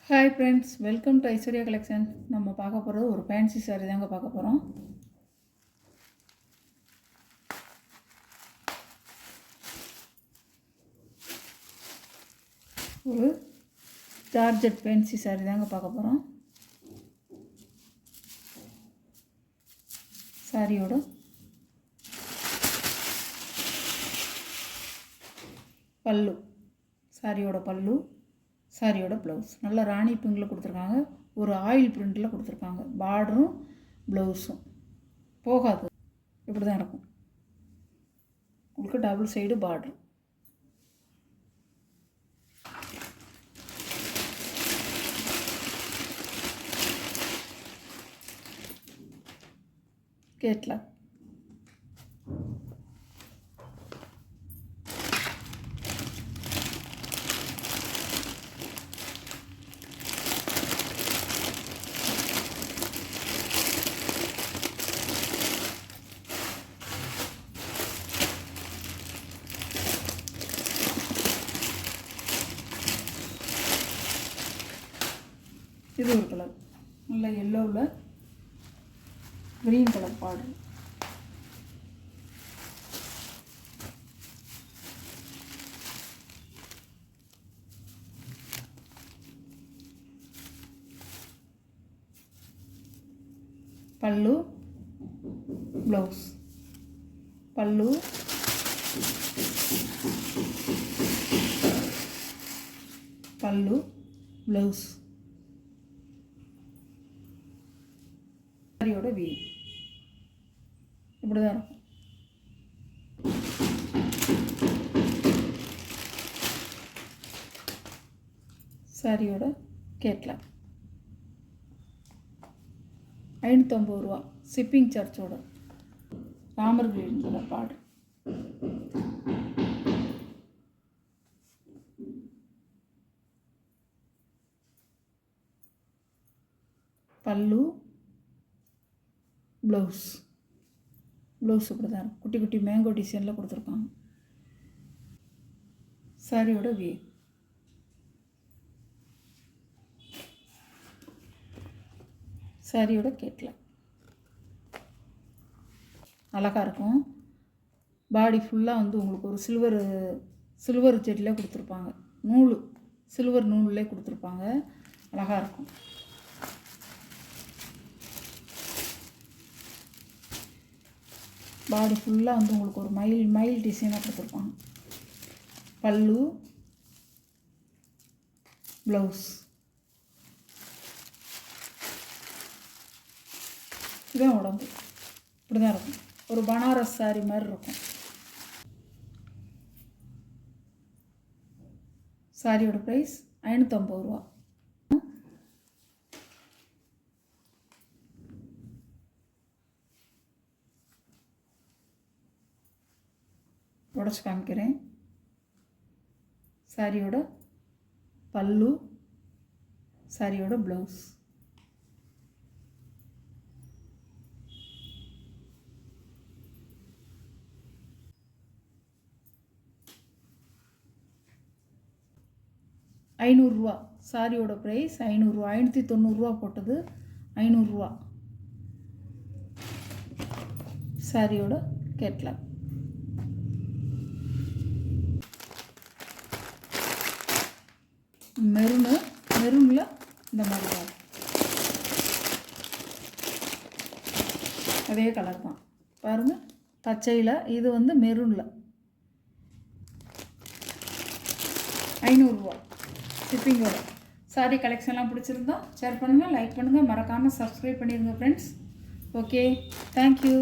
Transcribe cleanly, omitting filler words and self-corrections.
Hi friends, welcome to Aishwarya collection. நம்ம பார்க்க போகிறது ஒரு ஃபேன்சி சாரீ தாங்க பார்க்க போகிறோம். ஒரு ஜார்ஜெட் ஃபேன்சி சாரீ தாங்க பார்க்க போகிறோம். சாரியோட பல்லு, சாரியோட பல்லு, சாரியோட ப்ளவுஸ் நல்லா ராணி பிங்கில் கொடுத்துருக்காங்க. ஒரு ஆயில் பிரிண்டில் கொடுத்துருக்காங்க. பார்டரும் ப்ளவுஸும் போகாது, இப்படி தான் இருக்கும். உங்களுக்கு டபுள் சைடு பார்டர். கேட்லாக், இது ஒரு கலர், நல்ல எல்லோவில் க்ரீன் கலர் பார்டர். பல்லு, ப்ளவுஸ், பல்லு, பல்லு, ப்ளவுஸ், சாரியோட வீ இப்படி தான் இருக்கும். சாரியோட கேட்லாக் 550 ரூபா ஷிப்பிங் சார்ஜோட. Ramar green colour border. பல்லு, ப்ளவுஸ், ப்ளவுஸ் இப்படி தான் இருக்கும். குட்டி குட்டி மேங்கோ டிசைனில் கொடுத்துருக்காங்க. சாரியோட வே சாரியோட கேட்லாக் அழகாக இருக்கும். பாடி ஃபுல்லாக வந்து உங்களுக்கு ஒரு சில்வர் செடியில் கொடுத்துருப்பாங்க. நூல் சில்வர் நூல்லே கொடுத்துருப்பாங்க. அழகாக இருக்கும். பாடி ஃபுல்லாக வந்து உங்களுக்கு ஒரு மயில் டிசைனாக கொடுத்துருப்பாங்க. பல்லு, ப்ளவுஸ், இதுதான் உடம்பு. இப்படி தான் இருக்கும். ஒரு பனாரஸ் சாரி மாதிரி இருக்கும். சாரியோட ப்ரைஸ் 550 ரூபா. உடச்சி காமிக்கிறேன். சாரியோட பல்லு, சாரியோட ப்ளவுஸ், ₹500. சாரியோட ப்ரைஸ் 500. 590 போட்டது 500. சாரியோட கேட்லாக். மெரூனில் இந்த மாதிரி தான் அதே கலர் தான் பாருங்கள். பச்சையில் இது வந்து மெரூனில் 500 ஷிப்பிங்கோட. சாரி கலெக்ஷன்லாம் பிடிச்சிருந்தா ஷேர் பண்ணுங்கள், லைக் பண்ணுங்கள், மறக்காமல் சப்ஸ்கிரைப் பண்ணிடுங்க ஃப்ரெண்ட்ஸ். Okay, thank you.